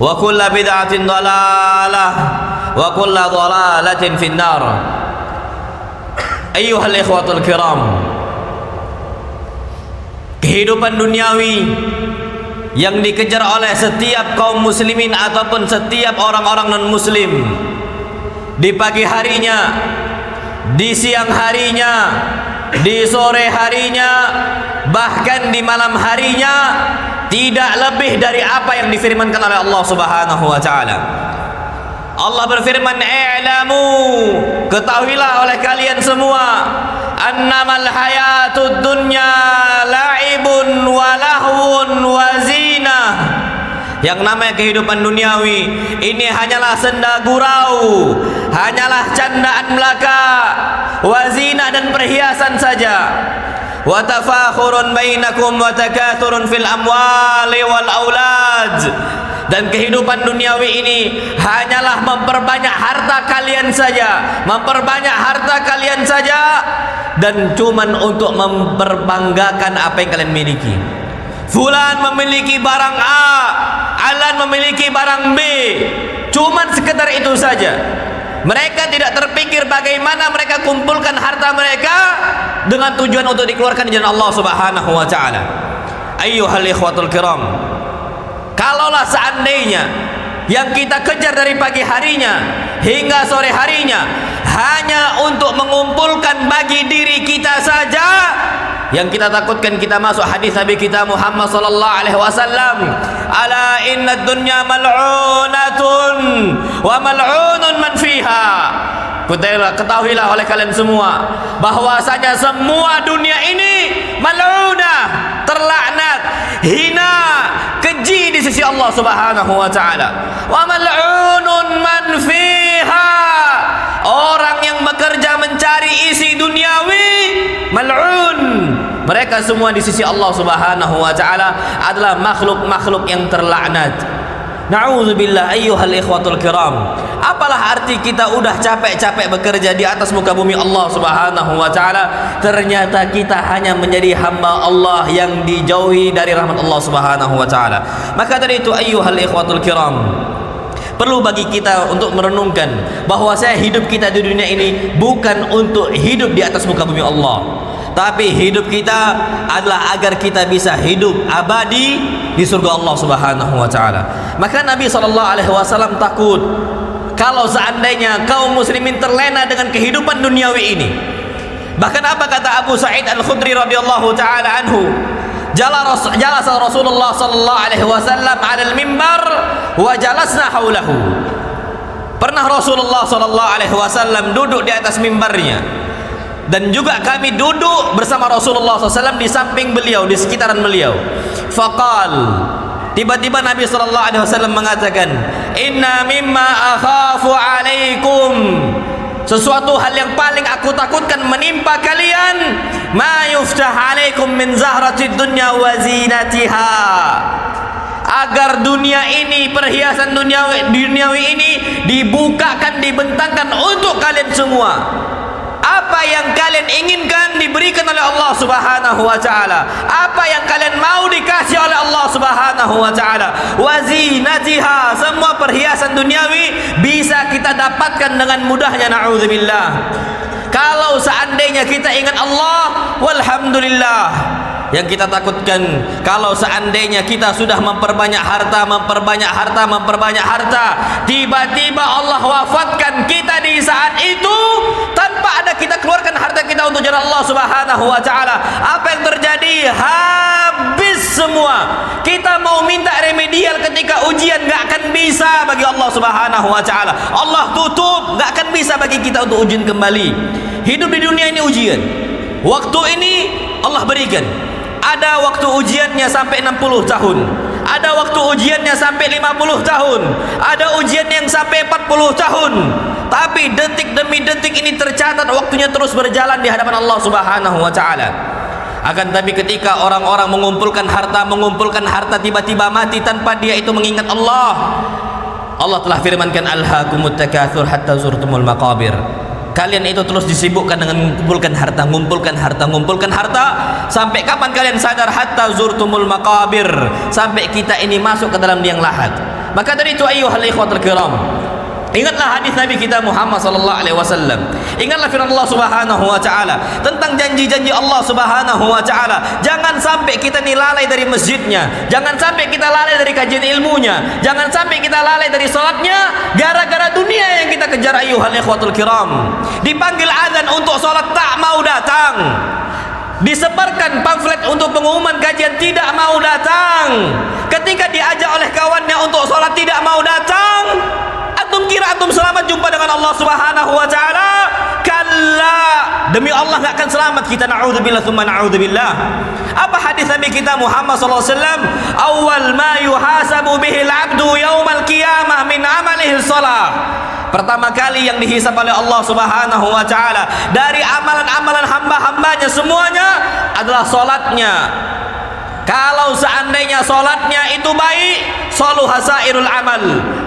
wa kullu bid'atin dhalalah wa kullu dhalalatin finnar. Ayyuhal ikhwatul kiram, kehidupan duniawi yang dikejar oleh setiap kaum muslimin ataupun setiap orang-orang non muslim, di pagi harinya, di siang harinya, di sore harinya, bahkan di malam harinya, tidak lebih dari apa yang difirmankan oleh Allah Subhanahu wa taala. Allah berfirman, "I'lamu," ketahuilah oleh kalian semua, "annamal hayatud dunya la'ibun wa lahwun wa zinah." Yang namanya kehidupan duniawi ini hanyalah senda gurau, hanyalah candaan belaka, wa zinah dan perhiasan saja. Wa tafakhurun bainakum wa takathurun fil amwali wal aulad. Dan kehidupan duniawi ini hanyalah memperbanyak harta kalian saja, memperbanyak harta kalian saja, dan cuman untuk memperbanggakan apa yang kalian miliki. Fulan memiliki barang A, Alan memiliki barang B, cuman sekedar itu saja. Mereka tidak terpikir bagaimana mereka kumpulkan harta mereka dengan tujuan untuk dikeluarkan di jalan Allah Subhanahu wa taala. Ayyuhal ikhwatul kiram, kalaulah seandainya yang kita kejar dari pagi harinya hingga sore harinya hanya untuk mengumpulkan bagi diri kita saja, yang kita takutkan kita masuk hadis Nabi kita Muhammad sallallahu alaihi wasallam, "Ala innad dunya mal'unatun wa mal'unun man fiha." Ketahuilah oleh kalian semua bahwasanya semua dunia ini mal'unah, terlaknat, hina, keji di sisi Allah Subhanahu wa taala. Wa mal'unun man fiha, orang yang bekerja mencari isi duniawi mal'un. Mereka semua di sisi Allah Subhanahu wa taala adalah makhluk-makhluk yang terlaknat. Na'udzubillah. Ayyuhal ikhwatul kiram, apalah arti kita udah capek-capek bekerja di atas muka bumi Allah Subhanahu wa taala, ternyata kita hanya menjadi hamba Allah yang dijauhi dari rahmat Allah Subhanahu wa taala. Maka dari itu ayyuhal ikhwatul kiram, perlu bagi kita untuk merenungkan bahwa hidup kita di dunia ini bukan untuk hidup di atas muka bumi Allah, tapi hidup kita adalah agar kita bisa hidup abadi di surga Allah Subhanahu wa taala. Maka Nabi sallallahu alaihi wasallam takut kalau seandainya kaum muslimin terlena dengan kehidupan duniawi ini. Bahkan apa kata Abu Sa'id Al-Khudri radhiyallahu taala anhu? Jalasa Rasulullah sallallahu alaihi wasallam 'alal mimbar wa jalasna haulahu. Pernah Rasulullah sallallahu alaihi wasallam duduk di atas mimbarnya, dan juga kami duduk bersama Rasulullah SAW di samping beliau, di sekitaran beliau. Faqal, tiba-tiba Nabi SAW mengatakan, "Inna mimma akhafu alaikum," sesuatu hal yang paling aku takutkan menimpa kalian, "ma yuftah alaikum min zahratid dunya wa zinatiha." Agar dunia ini, perhiasan duniawi ini dibukakan, dibentangkan untuk kalian semua. Apa yang kalian inginkan diberikan oleh Allah Subhanahu wa taala. Apa yang kalian mau dikasih oleh Allah Subhanahu wa taala. Wa zinatiha, semua perhiasan duniawi bisa kita dapatkan dengan mudahnya, na'udzubillah. Kalau seandainya kita ingat Allah, walhamdulillah. Yang kita takutkan kalau seandainya kita sudah memperbanyak harta, tiba-tiba Allah wafatkan kita di saat itu tanpa ada kita keluarkan harta kita untuk jalan Allah Subhanahu wa taala. Apa yang terjadi? Habis semua. Kita mau minta remedial ketika ujian, gak akan bisa bagi Allah Subhanahu wa taala. Allah tutup, gak akan bisa bagi kita untuk ujian kembali. Hidup di dunia ini ujian. Waktu ini Allah berikan. Ada waktu ujiannya sampai 60 tahun, ada waktu ujiannya sampai 50 tahun, ada ujian yang sampai 40 tahun. Tapi detik demi detik ini tercatat waktunya terus berjalan di hadapan Allah Subhanahu wa taala. Akan tapi ketika orang-orang mengumpulkan harta tiba-tiba mati tanpa dia itu mengingat Allah. Allah telah firmankan, "Alhaakumut takatsur hatta zurtumul maqabir." Kalian itu terus disibukkan dengan mengumpulkan harta, sampai kapan kalian sadar? Hatta zurtumul maqabir, sampai kita ini masuk ke dalam liang lahat. Maka dari itu ayyuhal ikhwatul kiram, ingatlah hadis Nabi kita Muhammad sallallahu alaihi wasallam. Ingatlah firman Allah Subhanahu wa taala tentang janji-janji Allah Subhanahu wa taala. Jangan sampai kita lalai dari masjidnya, jangan sampai kita lalai dari kajian ilmunya, jangan sampai kita lalai dari salatnya gara-gara dunia yang kita kejar ayyuhal ikhwatul kiram. Dipanggil azan untuk salat tak mau datang. Disebarkan pamflet untuk pengumuman kajian tidak mau datang. Ketika diajak oleh kawannya untuk salat tidak mau datang. Antum kira antum selamat jumpa dengan Allah Subhanahu wa taala? Kalla, demi Allah enggak akan selamat kita, naudzubillah tsumma naudzubillah. Apa hadis Nabi kita Muhammad sallallahu alaihi wasallam? Awal ma yuhasabu bihi al-'abdu yaumal qiyamah min amalihi shalah. Pertama kali yang dihisab oleh Allah Subhanahu wa taala dari amalan-amalan hamba-hambanya semuanya adalah salatnya. Kalau seandainya solatnya itu baik, soluha sairul amal,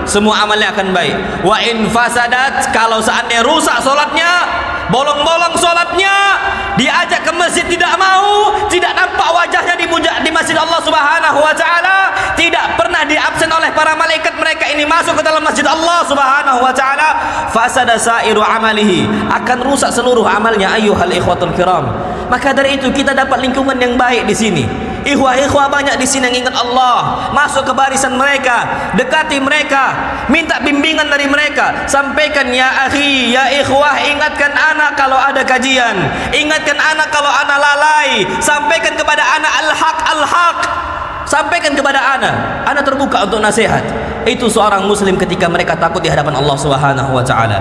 semua amalnya akan baik. Wa in fasadat, kalau seandainya rusak solatnya, bolong-bolong solatnya, diajak ke masjid tidak mau, tidak nampak wajahnya di masjid Allah Subhanahu wa taala, tidak pernah diabsen oleh para malaikat mereka ini masuk ke dalam masjid Allah Subhanahu wa taala, fasada sairu amalihi, akan rusak seluruh amalnya ayyuhal ikhwatul kiram. Maka dari itu kita dapat lingkungan yang baik di sini. Ikhwah-ikhwah banyak di sini yang ingat Allah, masuk ke barisan mereka, dekati mereka, minta bimbingan dari mereka. Sampaikan ya akhi, ya ikhwah, ingatkan anak kalau ada kajian, ingatkan anak kalau anak lalai, sampaikan kepada anak al-haq, al-haq. Sampaikan kepada anak terbuka untuk nasihat. Itu seorang muslim ketika mereka takut di hadapan Allah Subhanahu wa taala.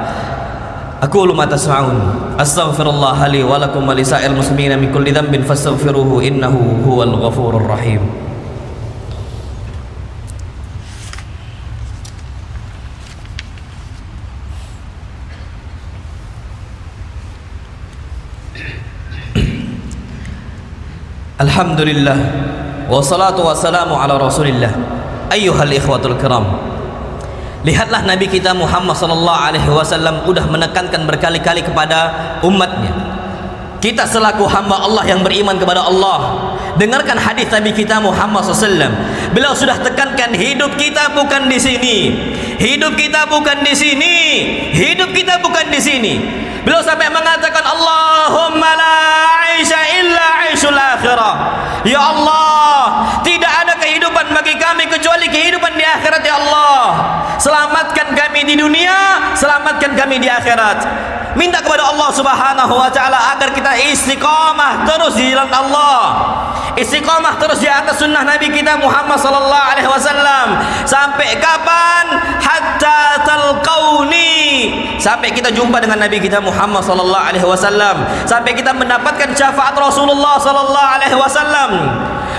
Aqulu ma tasma'un, astaghfirullah li wa lakum wa lisa'il muslimina min kulli dhanbin fastaghfiruhu innahu huwal ghafurur rahim. Alhamdulillah wassalatu wassalamu ala Rasulillah. Ayyuhal ikhwatul kiram, lihatlah Nabi kita Muhammad sallallahu alaihi wasallam udah menekankan berkali-kali kepada umatnya. Kita selaku hamba Allah yang beriman kepada Allah, dengarkan hadis Nabi kita Muhammad SAW. Beliau sudah tekankan hidup kita bukan di sini, hidup kita bukan di sini, hidup kita bukan di sini. Beliau sampai mengatakan Allahumma la aisha illa aishul akhirah. Ya Allah, tidak ada kehidupan bagi kami kecuali kehidupan di akhirat. Ya Allah, selamatkan kami di dunia, selamatkan kami di akhirat. Minta kepada Allah Subhanahu wa taala agar kita istiqamah terus di jalan Allah, istiqamah terus di atas sunnah Nabi kita Muhammad sallallahu alaihi wasallam. Sampai kapan? Hatta talqauni, sampai kita jumpa dengan Nabi kita Muhammad sallallahu alaihi wasallam, sampai kita mendapatkan syafaat Rasulullah sallallahu alaihi wasallam.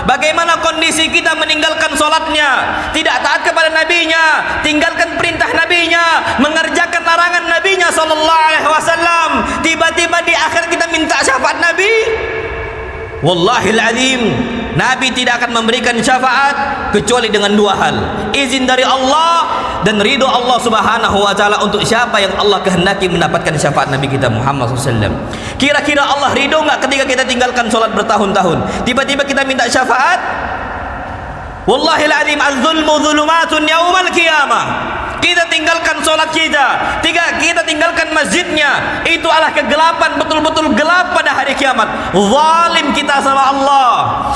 Bagaimana kondisi kita meninggalkan solatnya, tidak taat kepada nabinya, tinggalkan perintah nabinya, mengerjakan larangan nabinya sallallahu alaihi wasallam. Tiba-tiba di akhir kita minta syafaat Nabi. Wallahil azim, Nabi tidak akan memberikan syafaat kecuali dengan dua hal: izin dari Allah dan ridho Allah Subhanahu wa taala untuk siapa yang Allah kehendaki mendapatkan syafaat Nabi kita Muhammad SAW. Kira-kira Allah ridho enggak ketika kita tinggalkan sholat bertahun-tahun, tiba-tiba kita minta syafaat? Wallahil azim, az-zulmu zulumatun yaumal qiyamah. Kita tinggalkan sholat kita tinggalkan masjidnya, itu adalah kegelapan, betul-betul gelap pada hari kiamat. Zalim kita sama Allah,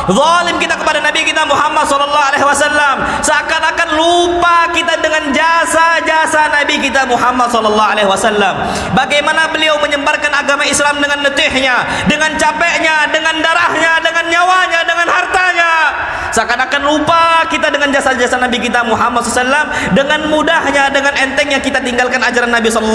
zalim kita kepada Nabi kita Muhammad SAW. Seakan-akan lupa kita dengan jasa-jasa Nabi kita Muhammad SAW. Bagaimana beliau menyebarkan agama Islam dengan letihnya, dengan capeknya, dengan darahnya, dengan nyawanya, dengan hartanya. Seakan-akan lupa kita dengan jasa-jasa Nabi kita Muhammad SAW. Dengan mudahnya, dengan entengnya kita tinggalkan ajaran Nabi SAW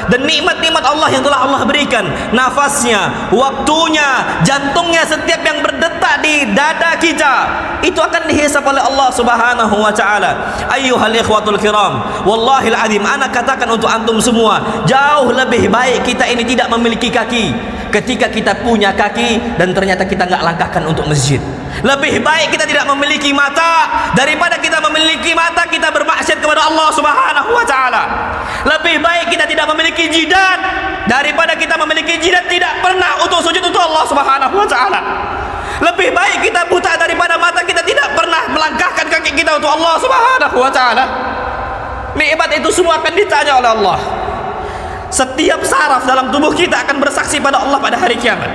dan nikmat-nikmat Allah yang telah Allah berikan, nafasnya, waktunya, jantungnya, setiap yang berdetak di dada kita, itu akan dihisab oleh Allah Subhanahu wa taala. Ayyuhal ikhwatul kiram, wallahil azim, ana katakan untuk antum semua, jauh lebih baik kita ini tidak memiliki kaki ketika kita punya kaki dan ternyata kita enggak langkahkan untuk masjid. Lebih baik kita tidak memiliki mata daripada kita memiliki mata kita bermaksiat kepada Allah Subhanahu wa taala. Lebih baik kita tidak memiliki jidat daripada kita memiliki jidat tidak pernah untuk sujud untuk Allah Subhanahu wa taala. Lebih baik kita buta daripada mata kita tidak pernah melangkahkan kaki kita kita untuk Allah Subhanahu wa taala. Nikmat itu semua akan ditanya oleh Allah. Setiap saraf dalam tubuh kita akan bersaksi pada Allah pada hari kiamat.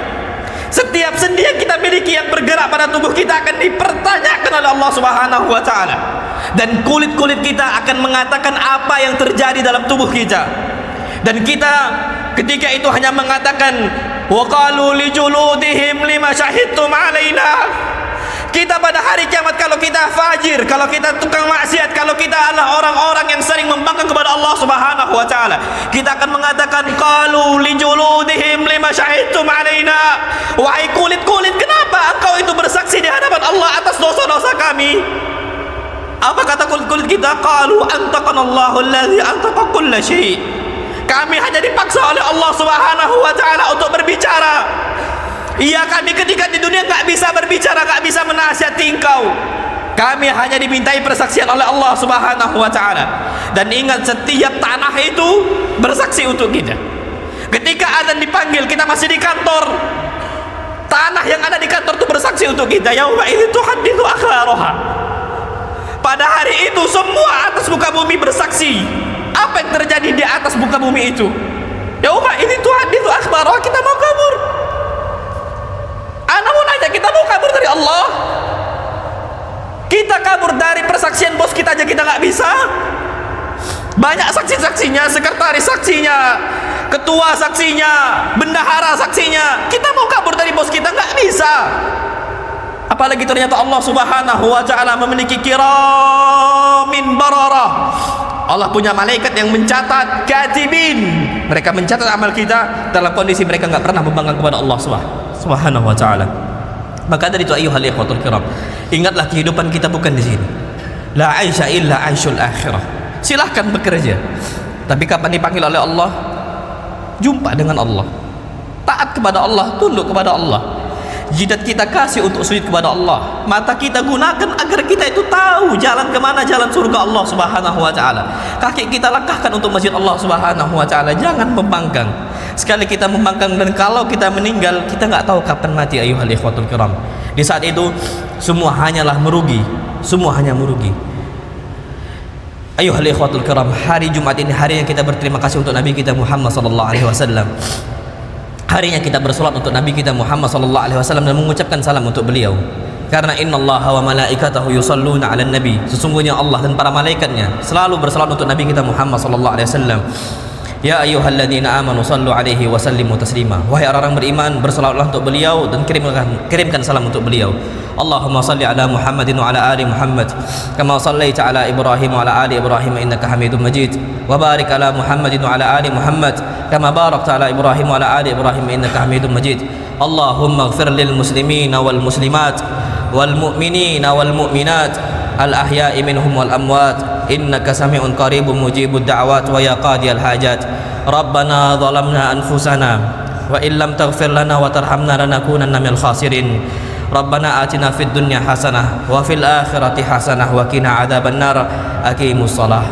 Setiap sendi yang kita miliki yang bergerak pada tubuh kita akan dipertanyakan oleh Allah Subhanahu wa taala. Dan kulit-kulit kita akan mengatakan apa yang terjadi dalam tubuh kita. Dan kita ketika itu hanya mengatakan wa qalu li juludihim lima syahidtum alaina. Kita pada hari kiamat, kalau kita fajir, kalau kita tukang maksiat, kalau kita adalah orang-orang yang sering membangkang kepada Allah Subhanahu wa taala, kita akan mengatakan qalu li juludihim lima syahidtum alaina. Wahai kulit-kulit, kenapa engkau itu bersaksi di hadapan Allah atas dosa-dosa kami? Apa kata kulit-kulit kita? Qalu antaqanallahu allazi antaqa kulla syai'. Kami hanya dipaksa oleh Allah Subhanahu wa taala untuk berbicara. Iya, kami ketika di dunia nggak bisa berbicara, nggak bisa menasihati engkau. Kami hanya dimintai persaksian oleh Allah Subhanahu wa taala. Dan ingat, setiap tanah itu bersaksi untuk kita. Ketika azan dipanggil, kita masih di kantor, tanah yang ada di kantor itu bersaksi untuk kita. Yauma idzi tuhadditsu akhbaraha. Pada hari itu semua atas muka bumi bersaksi. Apa yang terjadi di atas muka bumi itu? Yauma idzi tuhadditsu akhbaraha. Kita mau kabur. Ana mau nanya, kita mau kabur dari Allah? Kita kabur dari persaksian bos kita aja kita nggak bisa. Banyak saksi-saksinya, sekretaris saksinya, ketua saksinya, bendahara saksinya. Kita mau kabur dari bos kita nggak bisa. Apalagi ternyata Allah Subhanahu wa taala memiliki kiramin bararah. Allah punya malaikat yang mencatat, katibin. Mereka mencatat amal kita dalam kondisi mereka nggak pernah membangkang kepada Allah Subhanahu wa taala. Maka dari itu ayyuhal ikhwatul kiram, ingatlah kehidupan kita bukan di sini. La aisha illa aishul akhirah. Silahkan bekerja, tapi kapan dipanggil oleh Allah, jumpa dengan Allah, taat kepada Allah, tunduk kepada Allah. Jidat kita kasih untuk sujud kepada Allah, mata kita gunakan agar kita itu tahu jalan kemana, jalan surga Allah Subhanahu wa taala. Kaki kita langkahkan untuk masjid Allah Subhanahu wa taala. Jangan membangkang. Sekali kita membangkang dan kalau kita meninggal, kita nggak tahu kapan mati ayyuhal ikhwatul kiram. Di saat itu semua hanyalah merugi, semua hanya merugi. Ayyuhal ikhwatul kiram, hari Jumat ini hari yang kita berterima kasih untuk Nabi kita Muhammad sallallahu alaihi wasallam. Harinya kita bersolat untuk Nabi kita Muhammad sallallahu alaihi wasallam dan mengucapkan salam untuk beliau. Karena innallaha wa malaikatahu yusalluna 'alan nabi. Sesungguhnya Allah dan para malaikatnya selalu bersalat untuk Nabi kita Muhammad sallallahu alaihi wasallam. Ya ayyuhalladzina amanu sallu alaihi wa sallimu taslima. Wahai orang-orang beriman, bersalatlah untuk beliau dan kirimkan salam untuk beliau. Allahumma salli ala Muhammadin wa ala ali Muhammad kama sallaita ala Ibrahim wa ala ali Ibrahim innaka Hamidum Majid. Wa barik ala Muhammadin wa ala ali Muhammad kama barakta ala Ibrahim wa ala ali Ibrahim innaka Hamidum Majid. Allahumma ighfir lil muslimina wal muslimat wal mu'minina wal mu'minat al ahya'i minhum wal amwat innaka sami'un qaribun mujibud da'wat wa ya qadiyal hajat. Rabbana zalamna anfusana wa illam taghfir lana wa tarhamna lanakunanna minal khasirin. Rabbana atina fid dunya hasanah wa fil akhirati hasanah wa qina adzabannar. Aqimus shalah.